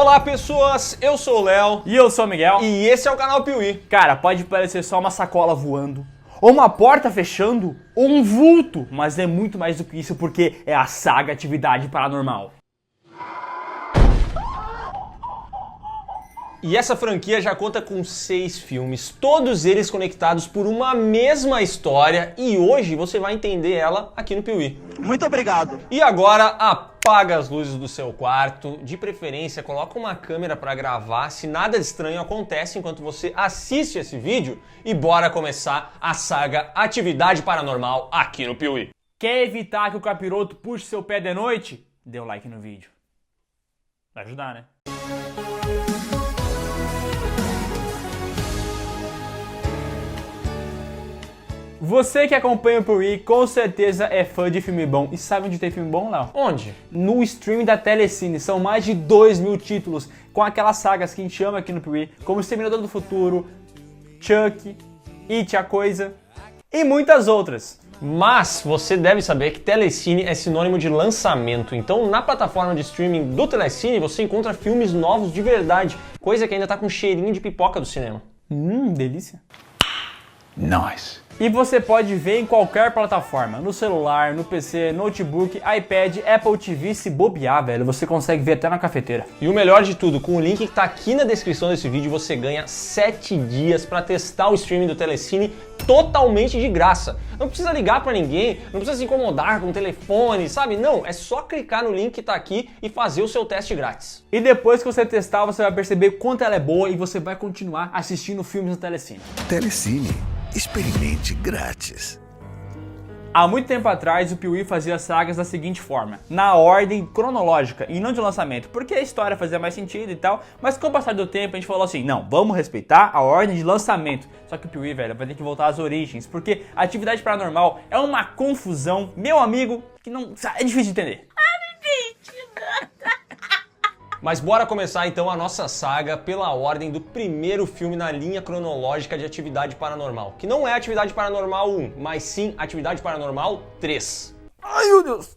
Olá pessoas, eu sou o Léo. E eu sou o Miguel. E esse é o canal Piuí. Cara, pode parecer só uma sacola voando, ou uma porta fechando, ou um vulto, mas é muito mais do que isso porque é a saga Atividade Paranormal. E essa franquia já conta com 6 filmes, todos eles conectados por uma mesma história, e hoje você vai entender ela aqui no Piuí. Muito obrigado. E agora apaga as luzes do seu quarto, de preferência coloca uma câmera para gravar se nada de estranho acontece enquanto você assiste esse vídeo, e bora começar a saga Atividade Paranormal aqui no Piuí. Quer evitar que o capiroto puxe seu pé de noite? Dê um like no vídeo. Vai ajudar, né? Você que acompanha o Piuí com certeza é fã de filme bom. E sabe onde tem filme bom, Léo? Onde? No stream da Telecine. São mais de 2.000 títulos com aquelas sagas que a gente ama aqui no Piuí, como Exterminador do Futuro, Chuck, It, a Coisa e muitas outras. Mas você deve saber que Telecine é sinônimo de lançamento, então na plataforma de streaming do Telecine você encontra filmes novos de verdade, coisa que ainda tá com cheirinho de pipoca do cinema. Delícia. Nice. E você pode ver em qualquer plataforma, no celular, no PC, notebook, iPad, Apple TV, se bobear, velho, você consegue ver até na cafeteira. E o melhor de tudo, com o link que tá aqui na descrição desse vídeo, você ganha 7 dias para testar o streaming do Telecine totalmente de graça. Não precisa ligar para ninguém, não precisa se incomodar com o telefone, sabe? Não, é só clicar no link que tá aqui e fazer o seu teste grátis. E depois que você testar, você vai perceber quanto ela é boa e você vai continuar assistindo filmes no Telecine. Telecine. Experimente grátis. Há muito tempo atrás, o Piuí fazia sagas da seguinte forma, na ordem cronológica e não de lançamento, porque a história fazia mais sentido e tal, mas com o passar do tempo a gente falou assim, não, vamos respeitar a ordem de lançamento. Só que o Piuí, velho, vai ter que voltar às origens, porque a Atividade Paranormal é uma confusão, meu amigo, que não é difícil de entender. Mas bora começar então a nossa saga pela ordem do primeiro filme na linha cronológica de Atividade Paranormal, que não é Atividade Paranormal 1, mas sim Atividade Paranormal 3. Ai, meu Deus!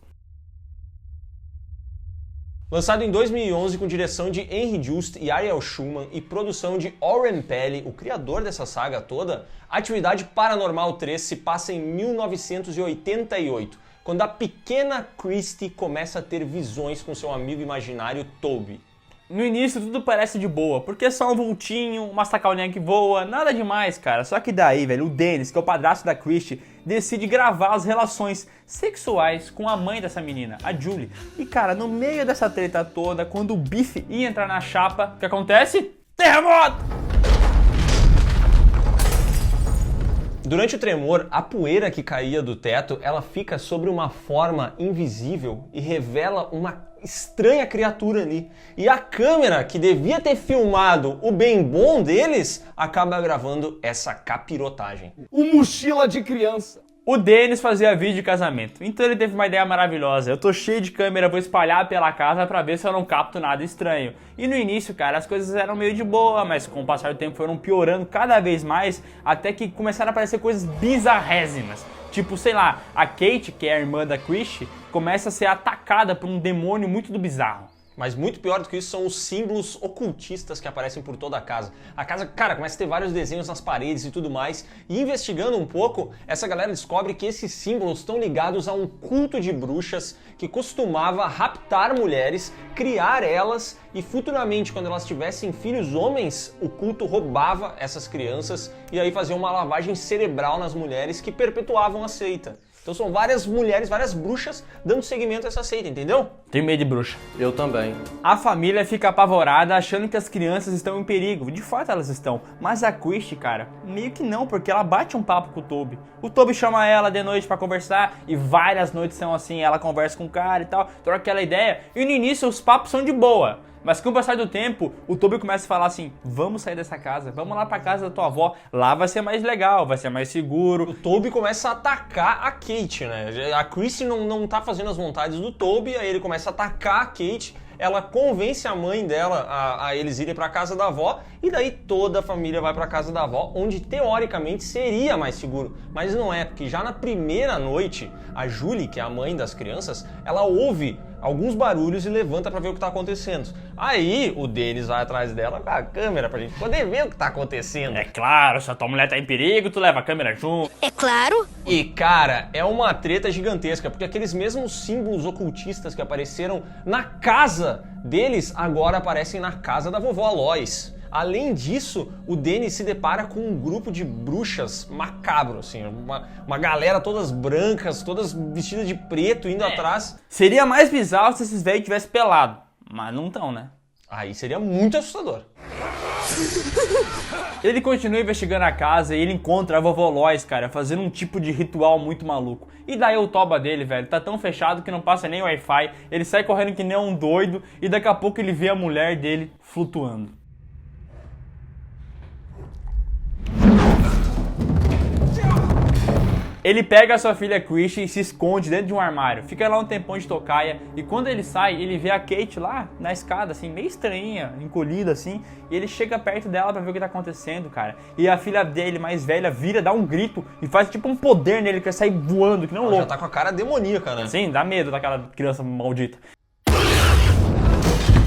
Lançado em 2011 com direção de Henry Joost e Ariel Schulman e produção de Oren Peli, o criador dessa saga toda, Atividade Paranormal 3 se passa em 1988. Quando a pequena Christy começa a ter visões com seu amigo imaginário Toby. No início tudo parece de boa, porque é só um vultinho, uma sacolinha que voa, nada demais, cara. Só que daí, velho, o Dennis, que é o padrasto da Christy, decide gravar as relações sexuais com a mãe dessa menina, a Julie. E, cara, no meio dessa treta toda, quando o Biff ia entrar na chapa, o que acontece? Terremoto! Durante o tremor, a poeira que caía do teto, ela fica sobre uma forma invisível e revela uma estranha criatura ali. E a câmera, que devia ter filmado o bem bom deles, acaba gravando essa capirotagem. Um mochila de criança. O Dennis fazia vídeo de casamento, então ele teve uma ideia maravilhosa. Eu tô cheio de câmera, vou espalhar pela casa pra ver se eu não capto nada estranho. E no início, cara, as coisas eram meio de boa, mas com o passar do tempo foram piorando cada vez mais, até que começaram a aparecer coisas bizarrésimas. Tipo, sei lá, a Kate, que é a irmã da Christy, começa a ser atacada por um demônio muito do bizarro. Mas muito pior do que isso são os símbolos ocultistas que aparecem por toda a casa. A casa, cara, começa a ter vários desenhos nas paredes e tudo mais. E investigando um pouco, essa galera descobre que esses símbolos estão ligados a um culto de bruxas que costumava raptar mulheres, criar elas e futuramente, quando elas tivessem filhos homens, o culto roubava essas crianças e aí fazia uma lavagem cerebral nas mulheres que perpetuavam a seita. Então são várias mulheres, várias bruxas dando seguimento a essa seita, entendeu? Tenho medo de bruxa. Eu também. A família fica apavorada achando que as crianças estão em perigo. De fato elas estão. Mas a Christy, cara, meio que não, porque ela bate um papo com o Toby. O Toby chama ela de noite pra conversar e várias noites são assim, ela conversa com o cara e tal, troca aquela ideia. E no início os papos são de boa. Mas com o passar do tempo, o Toby começa a falar assim, vamos sair dessa casa, vamos lá pra casa da tua avó, lá vai ser mais legal, vai ser mais seguro. O Toby começa a atacar a Kate, né? A Christy não tá fazendo as vontades do Toby, aí ele começa a atacar a Kate, ela convence a mãe dela a eles irem pra casa da avó, e daí toda a família vai pra casa da avó, onde teoricamente seria mais seguro. Mas não é, porque já na primeira noite, a Julie, que é a mãe das crianças, ela ouve alguns barulhos e levanta pra ver o que tá acontecendo. Aí o Dennis vai atrás dela com a câmera pra gente poder ver o que tá acontecendo. É claro, se a tua mulher tá em perigo, tu leva a câmera junto. É claro. E cara, é uma treta gigantesca, porque aqueles mesmos símbolos ocultistas que apareceram na casa deles agora aparecem na casa da vovó Lois. Além disso, o Dennis se depara com um grupo de bruxas macabro, assim, uma galera todas brancas, todas vestidas de preto, indo atrás. Seria mais bizarro se esses velhos tivessem pelado, mas não tão, né? Aí seria muito assustador. Ele continua investigando a casa e ele encontra a vovó Lois, cara, fazendo um tipo de ritual muito maluco. E daí o toba dele, velho, tá tão fechado que não passa nem Wi-Fi, ele sai correndo que nem um doido e daqui a pouco ele vê a mulher dele flutuando. Ele pega a sua filha Christy e se esconde dentro de um armário, fica lá um tempão de tocaia e quando ele sai, ele vê a Kate lá na escada, assim, meio estranha, encolhida assim, e ele chega perto dela pra ver o que tá acontecendo, cara. E a filha dele, mais velha, vira, dá um grito e faz tipo um poder nele que vai sair voando, que não louco. Já tá com a cara demoníaca, né? Sim, dá medo daquela criança maldita.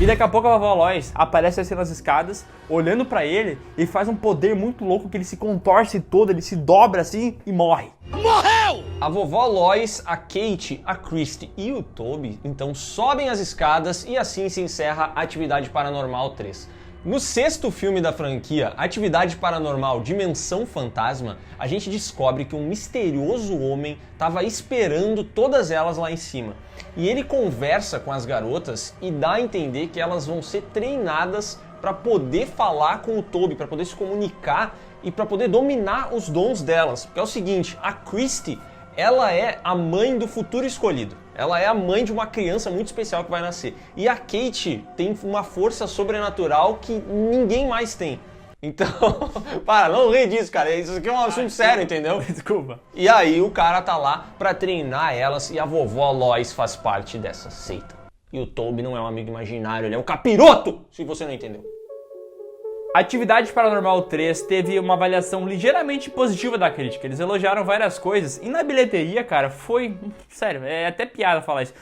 E daqui a pouco a vovó Lois aparece assim nas escadas, olhando pra ele e faz um poder muito louco que ele se contorce todo, ele se dobra assim e morre. Morreu! A vovó Lois, a Kate, a Christy e o Toby então sobem as escadas e assim se encerra Atividade Paranormal 3. No sexto filme da franquia, Atividade Paranormal Dimensão Fantasma, a gente descobre que um misterioso homem estava esperando todas elas lá em cima. E ele conversa com as garotas e dá a entender que elas vão ser treinadas para poder falar com o Toby, para poder se comunicar e para poder dominar os dons delas. Porque é o seguinte, a Christy, ela é a mãe do futuro escolhido. Ela é a mãe de uma criança muito especial que vai nascer. E a Kate tem uma força sobrenatural que ninguém mais tem. Então, para, não ri disso, cara. Isso aqui é um assunto sério, entendeu? Desculpa. E aí o cara tá lá pra treinar elas e a vovó Lois faz parte dessa seita. E o Toby não é um amigo imaginário, ele é um capiroto, se você não entendeu. Atividade Paranormal 3 teve uma avaliação ligeiramente positiva da crítica. Eles elogiaram várias coisas e na bilheteria, cara, foi... Sério, é até piada falar isso.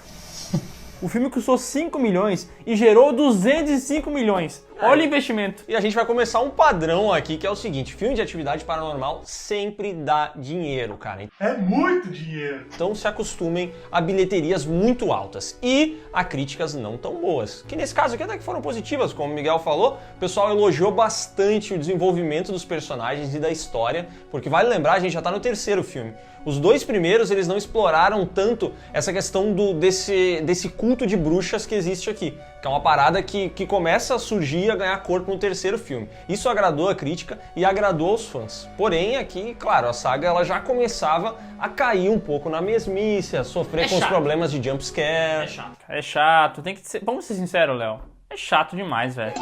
O filme custou 5 milhões e gerou 205 milhões. Olha o investimento. E a gente vai começar um padrão aqui, que é o seguinte, filme de atividade paranormal sempre dá dinheiro, cara. É muito dinheiro. Então se acostumem a bilheterias muito altas e a críticas não tão boas. Que nesse caso aqui até que foram positivas, como o Miguel falou, o pessoal elogiou bastante o desenvolvimento dos personagens e da história, porque vale lembrar, a gente já tá no terceiro filme. Os dois primeiros, eles não exploraram tanto essa questão desse culto de bruxas que existe aqui, que é uma parada que começa a surgir e a ganhar corpo no terceiro filme. Isso agradou a crítica e agradou aos fãs. Porém, aqui, claro, a saga ela já começava a cair um pouco na mesmice, a sofrer com os problemas de jumpscare. É chato, tem que ser... Vamos ser sinceros, Léo. É chato demais, velho.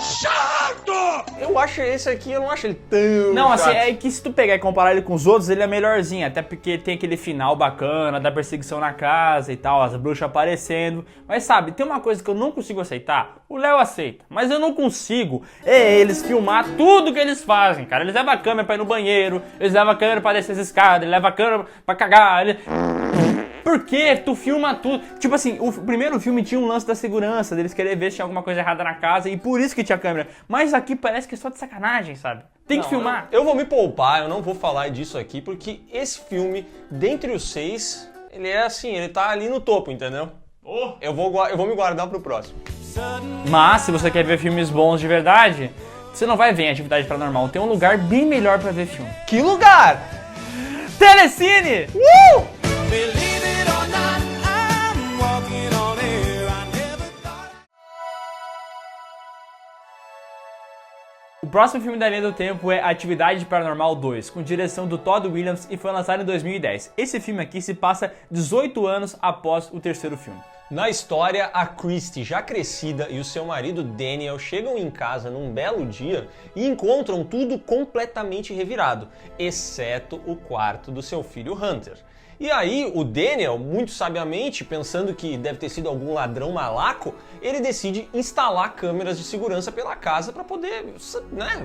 Eu acho esse aqui, eu não acho ele tão Não, assim, chato. é que se tu pegar e comparar ele com os outros, ele é melhorzinho. Até porque tem aquele final bacana da perseguição na casa e tal, as bruxas aparecendo. Mas sabe, tem uma coisa que eu não consigo aceitar. O Léo aceita, mas eu não consigo. É eles filmar tudo que eles fazem, cara. Eles levam a câmera pra ir no banheiro, eles levam a câmera pra descer as escadas, eles levam a câmera pra cagar. Por que tu filma tudo? Tipo assim, o primeiro filme tinha um lance da segurança, deles querer ver se tinha alguma coisa errada na casa e por isso que tinha câmera. Mas aqui parece que é só de sacanagem, sabe? Tem que filmar. Eu vou me poupar, eu não vou falar disso aqui, porque esse filme, dentre os 6, ele é assim, ele tá ali no topo, entendeu? Eu vou me guardar pro próximo. Mas se você quer ver filmes bons de verdade, você não vai ver em Atividade Paranormal. Tem um lugar bem melhor pra ver filme. Que lugar? Telecine! O próximo filme da linha do tempo é Atividade Paranormal 2, com direção do Todd Williams e foi lançado em 2010. Esse filme aqui se passa 18 anos após o terceiro filme. Na história, a Christy, já crescida, e o seu marido Daniel chegam em casa num belo dia e encontram tudo completamente revirado, exceto o quarto do seu filho Hunter. E aí o Daniel, muito sabiamente, pensando que deve ter sido algum ladrão malaco, ele decide instalar câmeras de segurança pela casa para poder,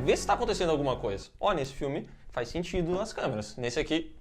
ver se está acontecendo alguma coisa. Ó, nesse filme faz sentido as câmeras. Nesse aqui,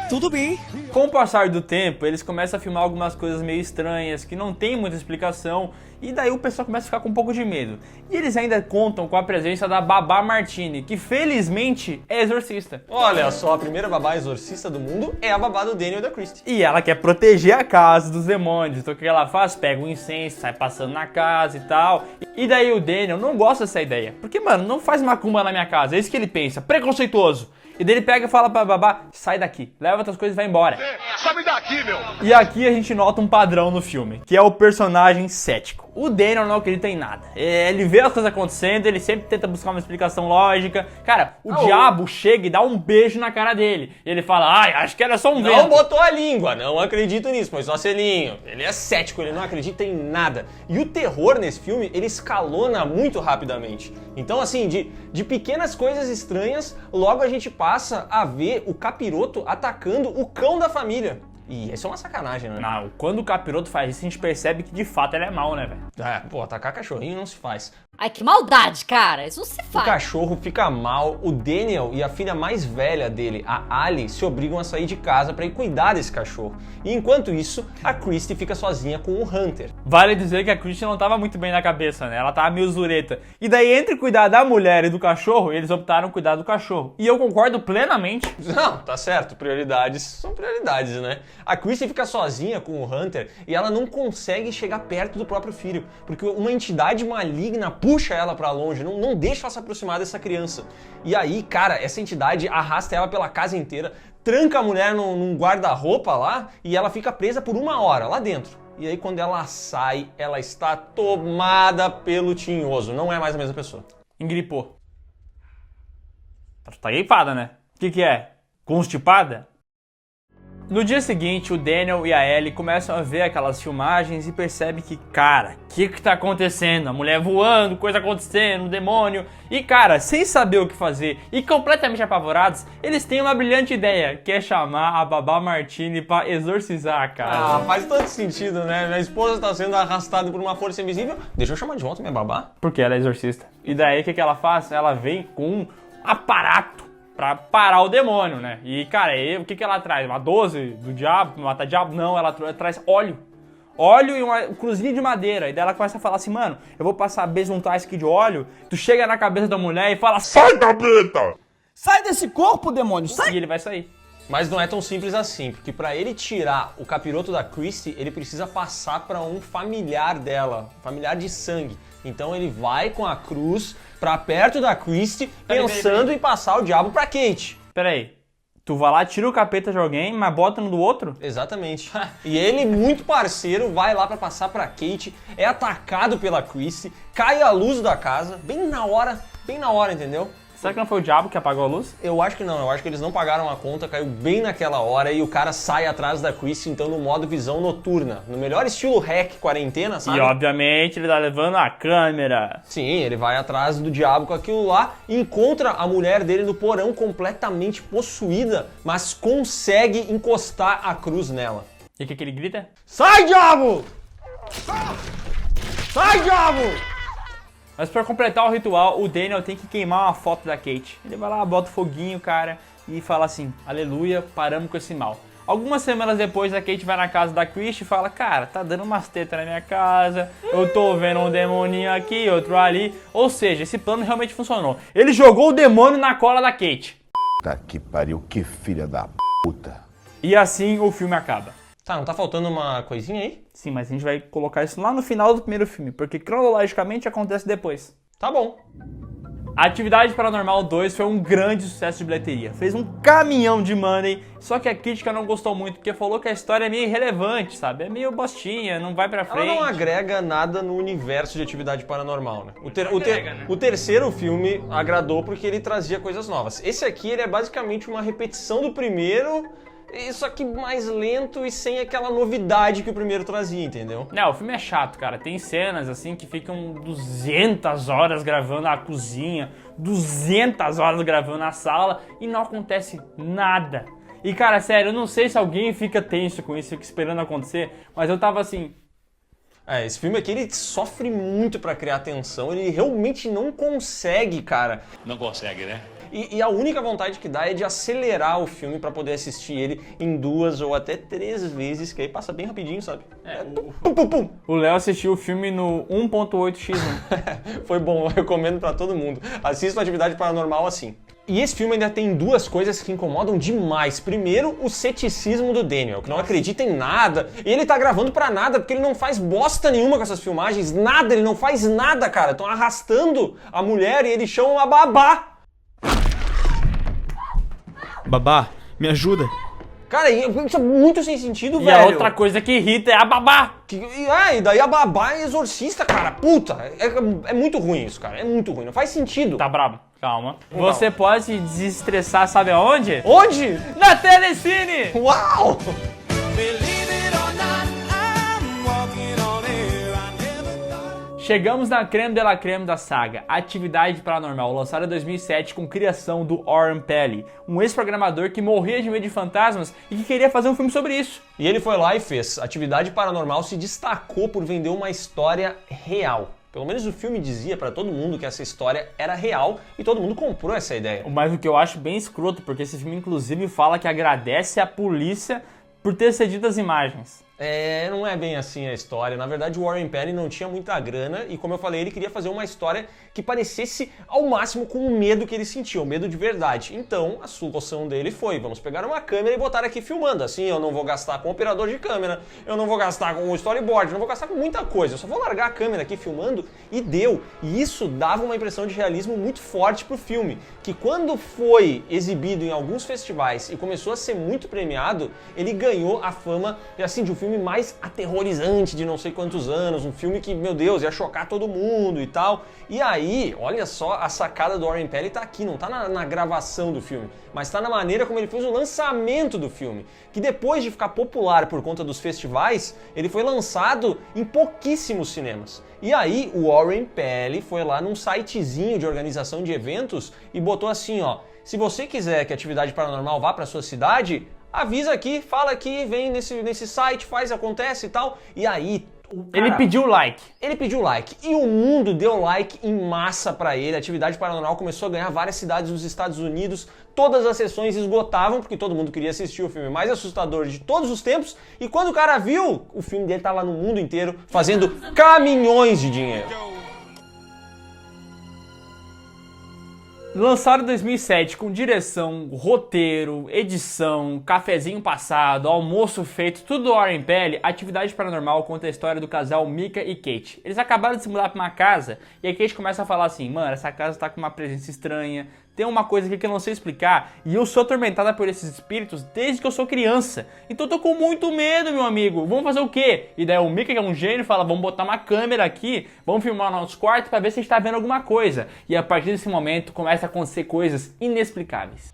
Tudo bem. Com o passar do tempo, eles começam a filmar algumas coisas meio estranhas, que não tem muita explicação, e daí o pessoal começa a ficar com um pouco de medo. E eles ainda contam com a presença da Babá Martini, que felizmente é exorcista. Olha só, a primeira babá exorcista do mundo é a babá do Daniel e da Christie. E ela quer proteger a casa dos demônios, então o que ela faz? Pega um incenso, sai passando na casa e tal. E daí o Daniel não gosta dessa ideia, porque, mano, não faz macumba na minha casa, é isso que ele pensa, preconceituoso. E daí ele pega e fala pra babá, sai daqui, leva outras coisas e vai embora. Sabe daqui, meu! E aqui a gente nota um padrão no filme, que é o personagem cético. O Daniel não acredita em nada. Ele vê as coisas acontecendo, ele sempre tenta buscar uma explicação lógica. Cara, o diabo chega e dá um beijo na cara dele. E ele fala, ai, acho que era só um vento. Não botou a língua, não acredito nisso, mas só selinho. Ele é cético, ele não acredita em nada. E o terror nesse filme, ele escalona muito rapidamente. Então, assim, de pequenas coisas estranhas, logo a gente passa a ver o capiroto atacando o cão da família. E isso é uma sacanagem, né? Não, quando o capiroto faz isso, a gente percebe que de fato ele é mau, né, velho? É, pô, atacar cachorrinho não se faz. Ai, que maldade, cara. Isso não se O faz. cachorro fica mal, o Daniel e a filha mais velha dele, a Ali, se obrigam a sair de casa pra ir cuidar desse cachorro. E enquanto isso, a Christie fica sozinha com o Hunter. Vale dizer que a Christie não tava muito bem na cabeça, né? Ela tava meio zureta. E daí, entre cuidar da mulher e do cachorro, eles optaram cuidar do cachorro. E eu concordo plenamente. Não, tá certo, prioridades são prioridades, né? A Christie fica sozinha com o Hunter e ela não consegue chegar perto do próprio filho, porque uma entidade maligna puxa ela pra longe, não deixa ela se aproximar dessa criança. E aí, cara, essa entidade arrasta ela pela casa inteira, tranca a mulher num guarda-roupa lá e ela fica presa por 1 hora lá dentro. E aí quando ela sai, ela está tomada pelo tinhoso, não é mais a mesma pessoa. Engripou. Tá gripada, né? O que é? Constipada? No dia seguinte, o Daniel e a Ellie começam a ver aquelas filmagens e percebem que, cara, o que tá acontecendo? A mulher voando, coisa acontecendo, um demônio. E, cara, sem saber o que fazer e completamente apavorados, eles têm uma brilhante ideia, que é chamar a Babá Martini pra exorcizar a casa. Ah, faz todo sentido, né? Minha esposa tá sendo arrastada por uma força invisível, deixa eu chamar de volta minha babá. Porque ela é exorcista. E daí, o que ela faz? Ela vem com um aparato pra parar o demônio, né? E, cara, o que ela traz? Uma 12 do diabo? Pra matar diabo? Não, ela traz óleo. Óleo e uma cruzinha de madeira. E daí ela começa a falar assim, mano, eu vou passar a besuntar isso aqui de óleo. Tu chega na cabeça da mulher e fala, sai, capeta! Sai desse corpo, demônio! Sai! E ele vai sair. Mas não é tão simples assim, porque pra ele tirar o capiroto da Christie, ele precisa passar pra um familiar dela, familiar de sangue. Então ele vai com a cruz pra perto da Christie, pensando em passar o diabo pra Kate. Pera aí, tu vai lá, tira o capeta de alguém, mas bota no do outro? Exatamente. E ele, muito parceiro, vai lá pra passar pra Kate, é atacado pela Christie, cai a luz da casa, bem na hora, entendeu? Será que não foi o diabo que apagou a luz? Eu acho que não, eu acho que eles não pagaram a conta, caiu bem naquela hora e o cara sai atrás da Christie, então no modo visão noturna, no melhor estilo hack quarentena, sabe? E obviamente ele tá levando a câmera. Sim, ele vai atrás do diabo com aquilo lá, encontra a mulher dele no porão completamente possuída, mas consegue encostar a cruz nela. E o que ele grita? Sai, diabo! Sai, diabo! Mas pra completar o ritual, o Daniel tem que queimar uma foto da Kate. Ele vai lá, bota o foguinho, cara, e fala assim, aleluia, paramos com esse mal. Algumas semanas depois, a Kate vai na casa da Christie e fala, cara, tá dando umas tetas na minha casa, eu tô vendo um demoninho aqui, outro ali. Ou seja, esse plano realmente funcionou. Ele jogou o demônio na cola da Kate. Tá que pariu, que filha da puta. E assim o filme acaba. Tá, não tá faltando uma coisinha aí? Sim, mas a gente vai colocar isso lá no final do primeiro filme, porque cronologicamente acontece depois. Tá bom. Atividade Paranormal 2 foi um grande sucesso de bilheteria. Fez um caminhão de money, só que a crítica não gostou muito, porque falou que a história é meio irrelevante, sabe? É meio bostinha, não vai pra frente. Ela não agrega nada no universo de Atividade Paranormal, né? O terceiro filme agradou porque ele trazia coisas novas. Esse aqui, ele é basicamente uma repetição do primeiro, só que mais lento e sem aquela novidade que o primeiro trazia, entendeu? Não, o filme é chato, cara. Tem cenas, assim, que ficam 200 horas gravando a cozinha, 200 horas gravando a sala e não acontece nada. E, cara, sério, eu não sei se alguém fica tenso com isso, fica esperando acontecer, mas eu tava assim... Esse filme aqui, ele sofre muito pra criar tensão, ele realmente não consegue, cara. Não consegue, né? E a única vontade que dá é de acelerar o filme pra poder assistir ele em 2 ou até 3 vezes, que aí passa bem rapidinho, sabe? Pum, pum, pum. O Léo assistiu o filme no 1.8x1. Foi bom, eu recomendo pra todo mundo. Assista Atividade Paranormal assim. E esse filme ainda tem 2 coisas que incomodam demais. Primeiro, o ceticismo do Daniel, que não acredita em nada. E ele tá gravando pra nada, porque ele não faz bosta nenhuma com essas filmagens. Nada, ele não faz nada, cara. Estão arrastando a mulher e eles chamam a babá. Babá, me ajuda. Cara, isso é muito sem sentido, E velho. a outra coisa que irrita é a babá. E daí a babá é exorcista, cara. Puta, é muito ruim isso, cara. É muito ruim, não faz sentido. Tá brabo, calma. Você pode se desestressar, sabe aonde? Onde? Na Telecine! Uau! Chegamos na creme de la creme da saga, Atividade Paranormal, lançada em 2007 com criação do Warren Pelly, um ex-programador que morria de medo de fantasmas e que queria fazer um filme sobre isso. E ele foi lá e fez. Atividade Paranormal se destacou por vender uma história real. Pelo menos o filme dizia pra todo mundo que essa história era real e todo mundo comprou essa ideia. Mas o que eu acho bem escroto, porque esse filme inclusive fala que agradece à polícia por ter cedido as imagens. Não é bem assim a história. Na verdade, o Warren Pelly não tinha muita grana e, como eu falei, ele queria fazer uma história que parecesse ao máximo com o medo que ele sentia, o medo de verdade. Então, a solução dele foi, vamos pegar uma câmera e botar aqui filmando. Assim, eu não vou gastar com operador de câmera, eu não vou gastar com o storyboard, eu não vou gastar com muita coisa. Eu só vou largar a câmera aqui filmando e deu. E isso dava uma impressão de realismo muito forte pro filme, que quando foi exibido em alguns festivais e começou a ser muito premiado, ele ganhou a fama, assim, de um filme mais aterrorizante de não sei quantos anos, um filme que, meu Deus, ia chocar todo mundo e tal. E aí, olha só, a sacada do Warren Pelly tá aqui, não tá na gravação do filme, mas tá na maneira como ele fez o lançamento do filme, que depois de ficar popular por conta dos festivais, ele foi lançado em pouquíssimos cinemas. E aí, o Warren Pelly foi lá num sitezinho de organização de eventos e botou assim, ó, se você quiser que a Atividade Paranormal vá pra sua cidade, avisa aqui, fala aqui, vem nesse site, faz, acontece e tal. E aí, Ele pediu like. Ele pediu like. E o mundo deu like em massa pra ele. A Atividade Paranormal começou a ganhar várias cidades dos Estados Unidos. Todas as sessões esgotavam, porque todo mundo queria assistir o filme mais assustador de todos os tempos. E quando o cara viu, o filme dele tava no mundo inteiro, fazendo caminhões de dinheiro. Lançado em 2007 com direção, roteiro, edição, cafezinho passado, almoço feito, tudo do Warren Pelly, Atividade Paranormal conta a história do casal Micah e Kate. Eles acabaram de se mudar pra uma casa e a Kate começa a falar assim, mano, essa casa tá com uma presença estranha, tem uma coisa aqui que eu não sei explicar e eu sou atormentada por esses espíritos desde que eu sou criança. Então eu tô com muito medo, meu amigo. Vamos fazer o quê? E daí o Micah, que é um gênio, fala, vamos botar uma câmera aqui, vamos filmar o nosso quarto pra ver se a gente tá vendo alguma coisa. E a partir desse momento começa a acontecer coisas inexplicáveis.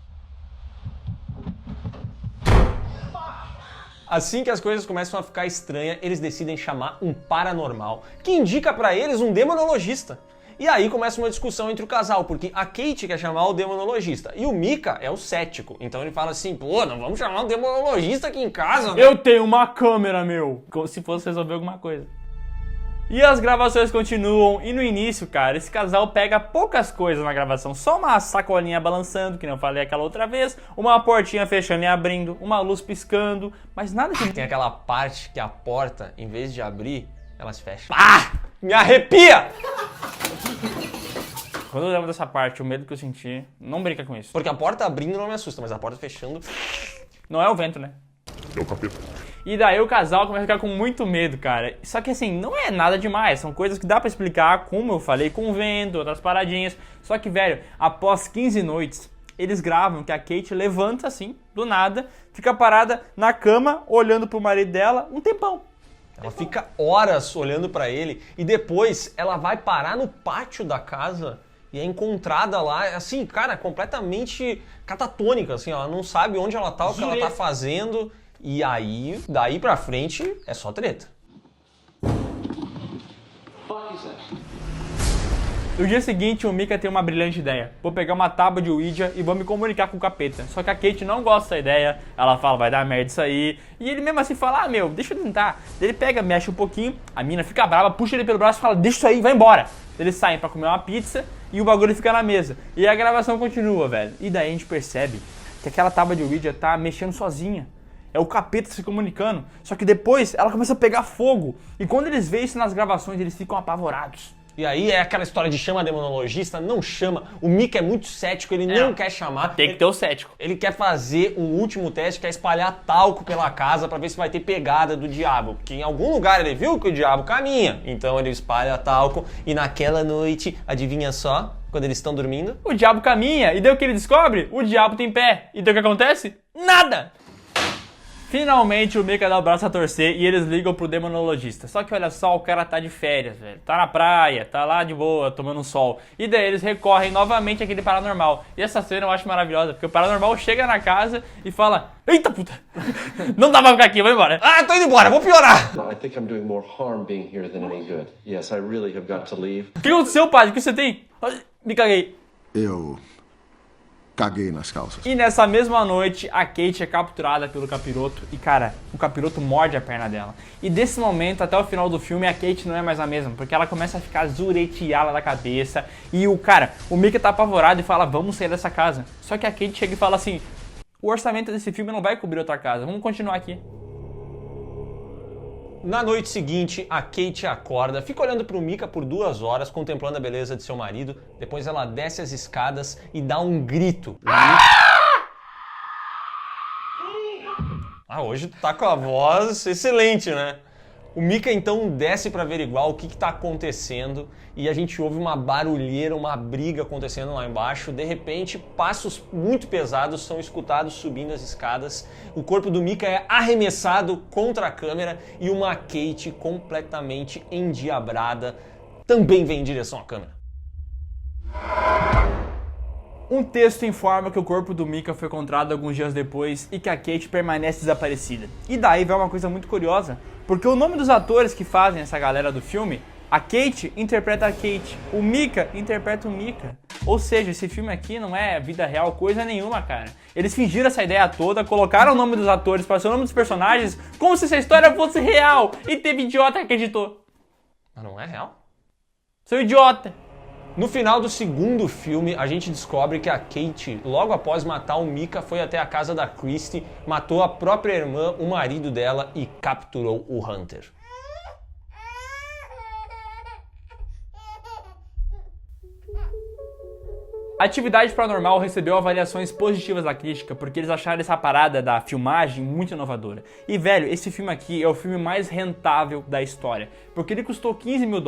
Assim que as coisas começam a ficar estranhas, eles decidem chamar um paranormal, que indica pra eles um demonologista. E aí começa uma discussão entre o casal, porque a Kate quer chamar o demonologista e o Micah é o cético. Então ele fala assim, pô, não vamos chamar um demonologista aqui em casa, né? Eu tenho uma câmera, meu! Como se fosse resolver alguma coisa. E as gravações continuam, e no início, cara, esse casal pega poucas coisas na gravação. Só uma sacolinha balançando, que nem eu falei aquela outra vez, uma portinha fechando e abrindo, uma luz piscando, mas nada de... Tem aquela parte que a porta, em vez de abrir, ela se fecha. Ah! Me arrepia! Quando eu lembro dessa parte, o medo que eu senti, não brinca com isso. Porque a porta abrindo não me assusta, mas a porta fechando... Não é o vento, né? É o capeta. E daí o casal começa a ficar com muito medo, cara. Só que assim, não é nada demais, são coisas que dá pra explicar, como eu falei, com o vento, outras paradinhas. Só que, velho, após 15 noites, eles gravam que a Kate levanta assim, do nada, fica parada na cama, olhando pro marido dela um tempão. Ela fica horas olhando pra ele e depois ela vai parar no pátio da casa e é encontrada lá, assim, cara, completamente catatônica, assim, ela não sabe onde ela tá, o que ela tá fazendo, e aí, daí pra frente, é só treta. No dia seguinte, o Micah tem uma brilhante ideia. Vou pegar uma tábua de Ouija e vou me comunicar com o capeta. Só que a Kate não gosta da ideia, ela fala, vai dar merda isso aí. E ele mesmo assim fala, meu, deixa eu tentar. Ele pega, mexe um pouquinho, a mina fica brava, puxa ele pelo braço e fala, deixa isso aí, vai embora. Eles saem pra comer uma pizza e o bagulho fica na mesa. E a gravação continua, velho. E daí a gente percebe que aquela tábua de Ouija tá mexendo sozinha. É o capeta se comunicando. Só que depois ela começa a pegar fogo. E quando eles veem isso nas gravações, eles ficam apavorados. E aí é aquela história de chama demonologista, não chama. O Mickey é muito cético, ele não quer chamar. Tem que ter o cético. Ele quer fazer um último teste, quer espalhar talco pela casa pra ver se vai ter pegada do diabo. Porque em algum lugar ele viu que o diabo caminha. Então ele espalha talco e naquela noite, adivinha só, quando eles estão dormindo? O diabo caminha e daí o que ele descobre? O diabo tem pé. E daí o que acontece? Nada! Finalmente o Mika dá o braço a torcer e eles ligam pro demonologista. Só que olha só, o cara tá de férias, velho. Tá na praia, tá lá de boa, tomando um sol. E daí eles recorrem novamente àquele paranormal. E essa cena eu acho maravilhosa, porque o paranormal chega na casa e fala: eita puta, não dá pra ficar aqui, vou embora. Ah, tô indo embora, vou piorar. I think I'm doing more harm being here than any good. Yes, I really have got to leave. O que aconteceu, padre? O que você tem? Me caguei. Eu caguei nas calças. E nessa mesma noite, a Kate é capturada pelo capiroto e, cara, o capiroto morde a perna dela. E desse momento, até o final do filme, a Kate não é mais a mesma, porque ela começa a ficar zureteada da cabeça e o Mickey tá apavorado e fala: vamos sair dessa casa. Só que a Kate chega e fala assim: o orçamento desse filme não vai cobrir outra casa, vamos continuar aqui. Na noite seguinte, a Kate acorda, fica olhando pro Mika por 2 horas, contemplando a beleza de seu marido. Depois ela desce as escadas e dá um grito. Hoje tu tá com a voz excelente, né? O Mika então desce para averiguar o que tá acontecendo e a gente ouve uma barulheira, uma briga acontecendo lá embaixo. De repente, passos muito pesados são escutados subindo as escadas. O corpo do Mika é arremessado contra a câmera e uma Kate completamente endiabrada também vem em direção à câmera. Um texto informa que o corpo do Mika foi encontrado alguns dias depois e que a Kate permanece desaparecida. E daí vem uma coisa muito curiosa, porque o nome dos atores que fazem essa galera do filme, a Kate interpreta a Kate, o Mika interpreta o Mika. Ou seja, esse filme aqui não é vida real coisa nenhuma, cara. Eles fingiram essa ideia toda, colocaram o nome dos atores para ser o nome dos personagens, como se essa história fosse real, e teve idiota que acreditou. Mas não é real? Seu idiota! No final do segundo filme, a gente descobre que a Kate, logo após matar o Mika, foi até a casa da Christy, matou a própria irmã, o marido dela e capturou o Hunter. Atividade Paranormal recebeu avaliações positivas da crítica porque eles acharam essa parada da filmagem muito inovadora. E velho, esse filme aqui é o filme mais rentável da história, porque ele custou $15 mil,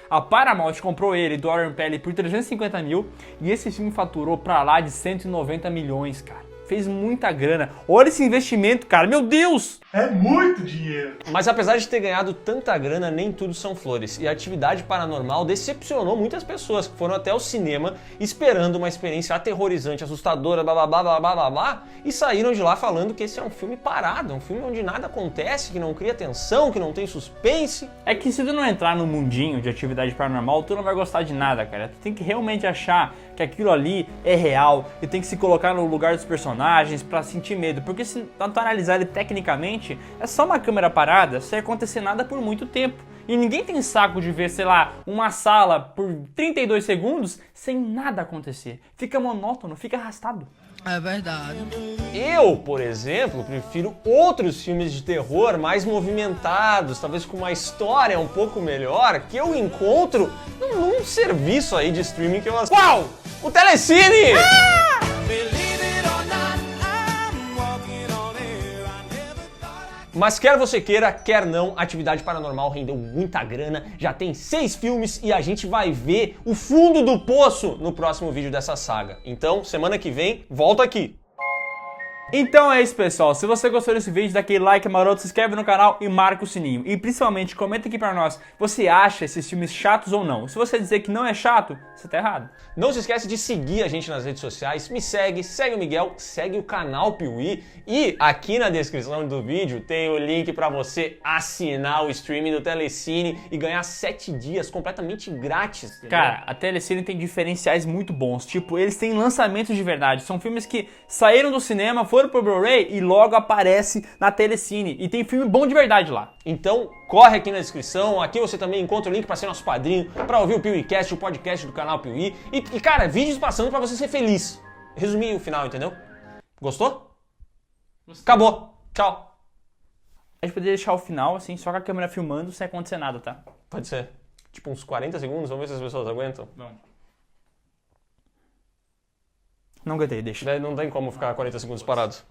a Paramount comprou ele do Warren Pelly por 350 mil e esse filme faturou pra lá de 190 milhões, cara. Fez muita grana. Olha esse investimento, cara. Meu Deus! É muito dinheiro. Mas apesar de ter ganhado tanta grana, nem tudo são flores. E a Atividade Paranormal decepcionou muitas pessoas que foram até o cinema esperando uma experiência aterrorizante, assustadora, blá blá blá blá blá blá blá, e saíram de lá falando que esse é um filme parado, um filme onde nada acontece, que não cria tensão, que não tem suspense. É que se tu não entrar no mundinho de Atividade Paranormal, tu não vai gostar de nada, cara. Tu tem que realmente achar que aquilo ali é real e tem que se colocar no lugar dos personagens pra sentir medo, porque se tu analisar ele tecnicamente, é só uma câmera parada sem acontecer nada por muito tempo. E ninguém tem saco de ver, sei lá, uma sala por 32 segundos sem nada acontecer. Fica monótono, fica arrastado. É verdade. Eu, por exemplo, prefiro outros filmes de terror mais movimentados, talvez com uma história um pouco melhor, que eu encontro num serviço aí de streaming que eu assisto. Qual? O Telecine! Mas quer você queira, quer não, Atividade Paranormal rendeu muita grana, já tem 6 filmes e a gente vai ver o fundo do poço no próximo vídeo dessa saga. Então, semana que vem, volta aqui. Então é isso, pessoal. Se você gostou desse vídeo, dá aquele like maroto, se inscreve no canal e marca o sininho. E principalmente, comenta aqui pra nós, você acha esses filmes chatos ou não? Se você dizer que não é chato, você tá errado. Não se esquece de seguir a gente nas redes sociais, me segue, segue o Miguel, segue o canal Piuí. E aqui na descrição do vídeo tem o link pra você assinar o streaming do Telecine e ganhar 7 dias completamente grátis. Entendeu? Cara, a Telecine tem diferenciais muito bons. Tipo, eles têm lançamentos de verdade. São filmes que saíram do cinema, foram for pro Blu-ray e logo aparece na Telecine. E tem filme bom de verdade lá. Então, corre aqui na descrição. Aqui você também encontra o link para ser nosso padrinho, para ouvir o PeeWeeCast, o podcast do canal Piuí. E, cara, vídeos passando para você ser feliz. Resumi o final, entendeu? Gostou? Acabou. Tchau. A gente poderia deixar o final, assim, só com a câmera filmando, sem acontecer nada, tá? Pode ser. Tipo uns 40 segundos, vamos ver se as pessoas aguentam. Não aguentei, deixa. Não tem como ficar 40 segundos parados.